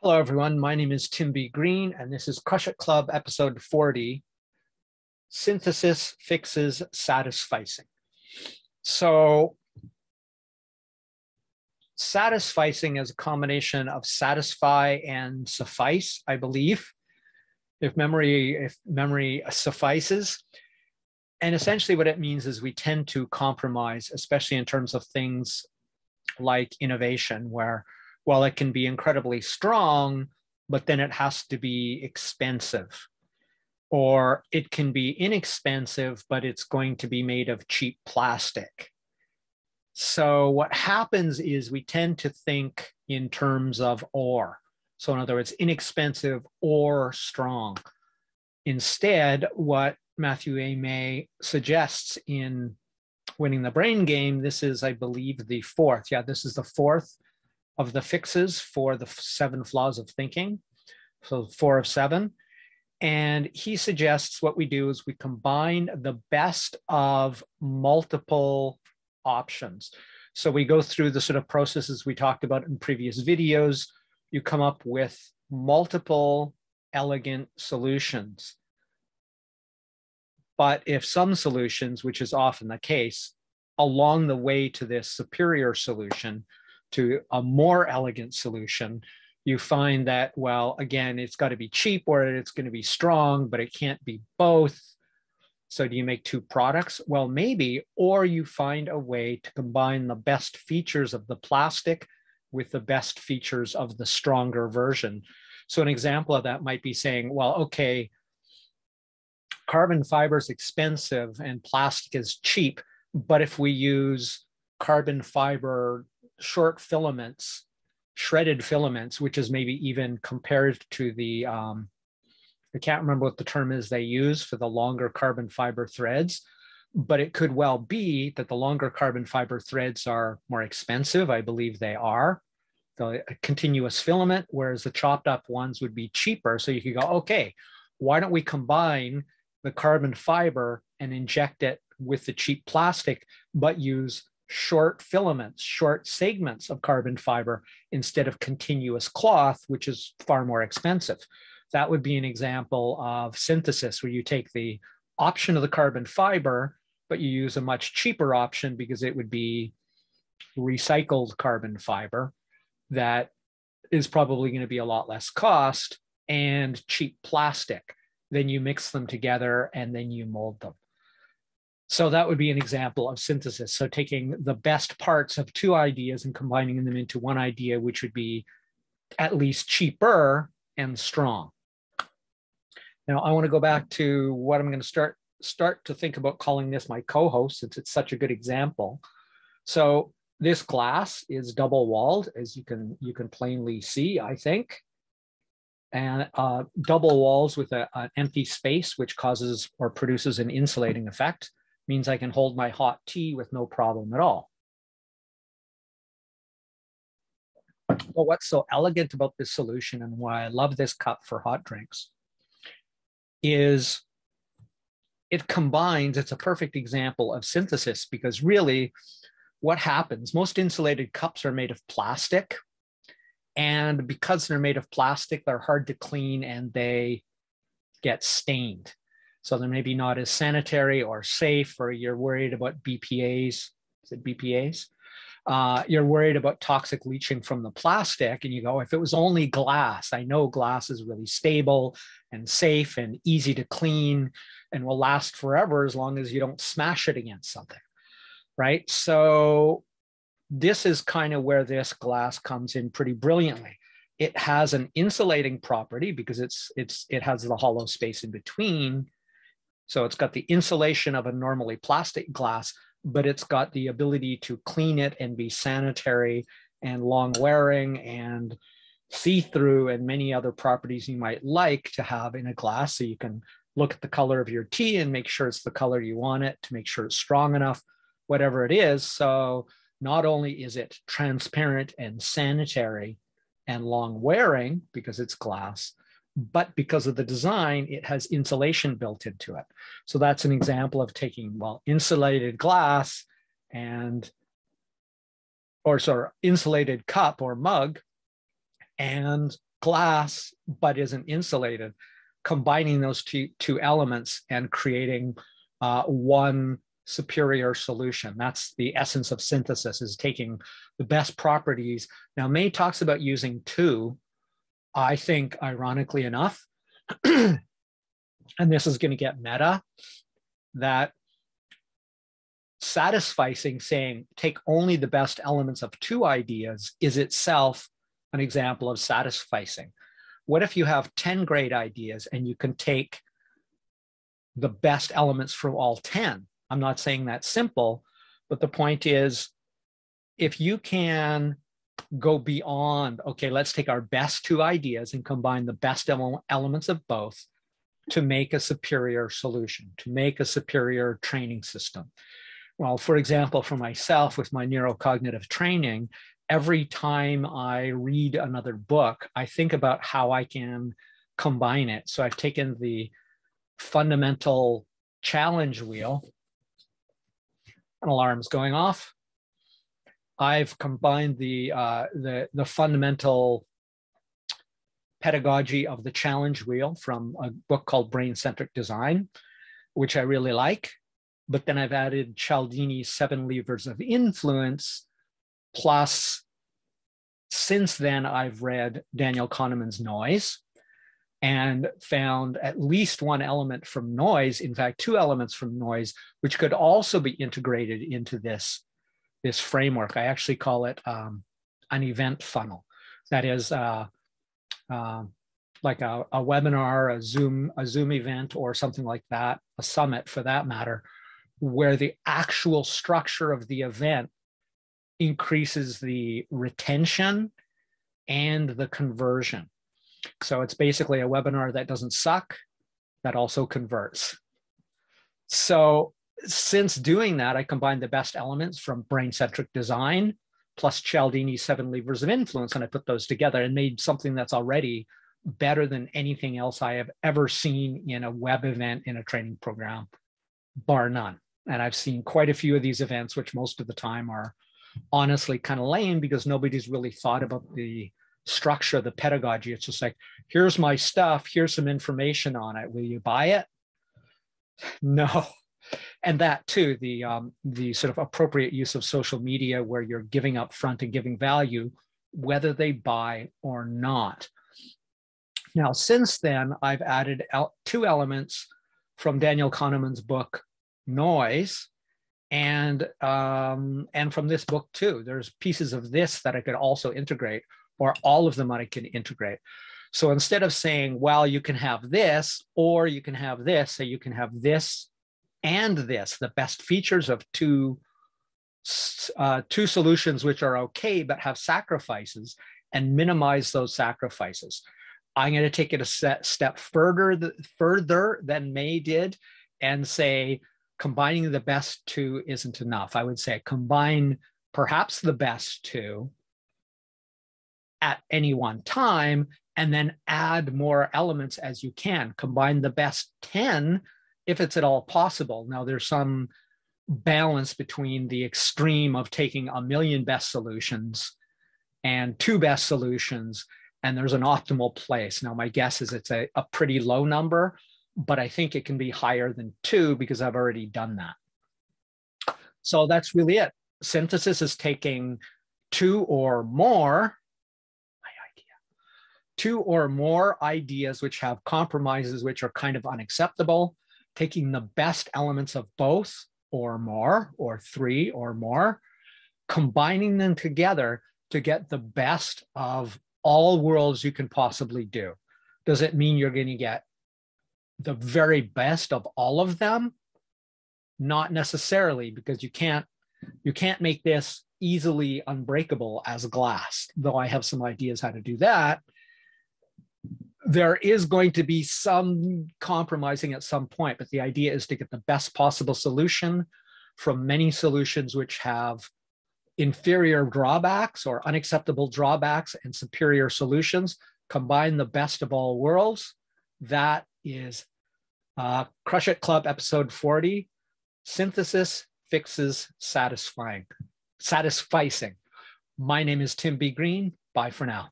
Hello, everyone. My name is Tim B. Green, and this is Crush It Club episode 40, Synthesis Fixes Satisficing. So satisficing is a combination of satisfy and suffice, I believe, if memory suffices. And essentially what it means is we tend to compromise, especially in terms of things like innovation, where while it can be incredibly strong, but then it has to be expensive. Or it can be inexpensive, but it's going to be made of cheap plastic. So what happens is we tend to think in terms of or. So in other words, inexpensive or strong. Instead, what 𝗏𝘓𝘂𝘶 suggests in Winning the Brain Game, this is, I believe, the fourth. Yeah, this is the fourth of the fixes for the 7 flaws of thinking. So 4 of 7. And he suggests what we do is we combine the best of multiple options. So we go through the sort of processes we talked about in previous videos. You come up with multiple elegant solutions. But if some solutions, which is often the case, along the way to this superior solution, to a more elegant solution, you find that, well, again, it's got to be cheap or it's going to be strong, but it can't be both. So do you make 2 products? Well, maybe, or you find a way to combine the best features of the plastic with the best features of the stronger version. So an example of that might be saying, well, okay, carbon fiber is expensive and plastic is cheap, but if we use carbon fiber short filaments, shredded filaments, which is maybe even compared to the, I can't remember what the term is they use for the longer carbon fiber threads, but it could well be that the longer carbon fiber threads are more expensive. I believe they are. The continuous filament, whereas the chopped up ones would be cheaper. So you could go, okay, why don't we combine the carbon fiber and inject it with the cheap plastic, but use short filaments, short segments of carbon fiber instead of continuous cloth, which is far more expensive. That would be an example of synthesis, where you take the option of the carbon fiber, but you use a much cheaper option because it would be recycled carbon fiber that is probably going to be a lot less cost, and cheap plastic. Then you mix them together and then you mold them. So that would be an example of synthesis. So taking the best parts of 2 ideas and combining them into one idea, which would be at least cheaper and strong. Now I want to go back to what I'm going to start to think about calling this my co-host, since it's such a good example. So this glass is double-walled, as you can plainly see, I think. And double walls with an empty space, which causes or produces an insulating effect, means I can hold my hot tea with no problem at all. Well, what's so elegant about this solution, and why I love this cup for hot drinks, is it combines, it's a perfect example of synthesis, because really what happens, most insulated cups are made of plastic. And because they're made of plastic, they're hard to clean and they get stained. So they're maybe not as sanitary or safe, or you're worried about BPAs. Is it BPAs? You're worried about toxic leaching from the plastic, and you go, if it was only glass, I know glass is really stable and safe and easy to clean and will last forever as long as you don't smash it against something, right? So this is kind of where this glass comes in pretty brilliantly. It has an insulating property because it has the hollow space in between. So it's got the insulation of a normally plastic glass, but it's got the ability to clean it and be sanitary and long wearing and see-through and many other properties you might like to have in a glass. So you can look at the color of your tea and make sure it's the color you want it, to make sure it's strong enough, whatever it is. So not only is it transparent and sanitary and long wearing because it's glass, but because of the design, it has insulation built into it. So that's an example of taking, well, insulated glass and, or sorry, insulated cup or mug and glass, but isn't insulated, combining those two elements and creating one superior solution. That's the essence of synthesis, is taking the best properties. Now, May talks about using two. I think, ironically enough, and this is going to get meta, that satisficing, saying take only the best elements of two ideas, is itself an example of satisficing. What if you have 10 great ideas and you can take the best elements from all 10? I'm not saying that's simple, but the point is, if you can go beyond, okay, let's take our best two ideas and combine the best elements of both to make a superior solution, to make a superior training system. Well, for example, for myself with my neurocognitive training, every time I read another book, I think about how I can combine it. So I've taken the fundamental challenge wheel. An alarm's going off. I've combined the fundamental pedagogy of the challenge wheel from a book called Brain-Centric Design, which I really like. But then I've added Cialdini's 7 Levers of Influence. Plus, since then, I've read Daniel Kahneman's Noise and found at least one element from Noise, in fact, 2 elements from Noise, which could also be integrated into this framework. I actually call it an event funnel. That is like a webinar, a Zoom event, or something like that, a summit for that matter, where the actual structure of the event increases the retention and the conversion. So it's basically a webinar that doesn't suck, that also converts. So since doing that, I combined the best elements from Brain-Centric Design plus Cialdini's 7 Levers of Influence, and I put those together and made something that's already better than anything else I have ever seen in a web event in a training program, bar none. And I've seen quite a few of these events, which most of the time are honestly kind of lame because nobody's really thought about the structure, the pedagogy. It's just like, here's my stuff, here's some information on it. Will you buy it? No. And that too, the sort of appropriate use of social media where you're giving up front and giving value, whether they buy or not. Now, since then, I've added 2 elements from Daniel Kahneman's book, Noise, and from this book too. There's pieces of this that I could also integrate, or all of them I can integrate. So instead of saying, well, you can have this, or you can have this, so you can have this and this, the best features of two solutions which are okay, but have sacrifices, and minimize those sacrifices. I'm going to take it a step further than May did and say, combining the best 2 isn't enough. I would say combine perhaps the best 2 at any one time, and then add more elements as you can. Combine the best 10 if it's at all possible. Now, there's some balance between the extreme of taking 1,000,000 best solutions and 2 best solutions, and there's an optimal place. Now, my guess is it's a pretty low number, but I think it can be higher than 2 because I've already done that. So that's really it. Synthesis is taking 2 or more, 2 or more ideas which have compromises which are kind of unacceptable, taking the best elements of both or more, or 3 or more, combining them together to get the best of all worlds you can possibly do. Does it mean you're going to get the very best of all of them? Not necessarily, because you can't make this easily unbreakable as glass, though I have some ideas how to do that. There is going to be some compromising at some point, but the idea is to get the best possible solution from many solutions which have inferior drawbacks or unacceptable drawbacks and superior solutions. Combine the best of all worlds. That is Crush It Club episode 40. Synthesis fixes satisficing. My name is Tim B. Green. Bye for now.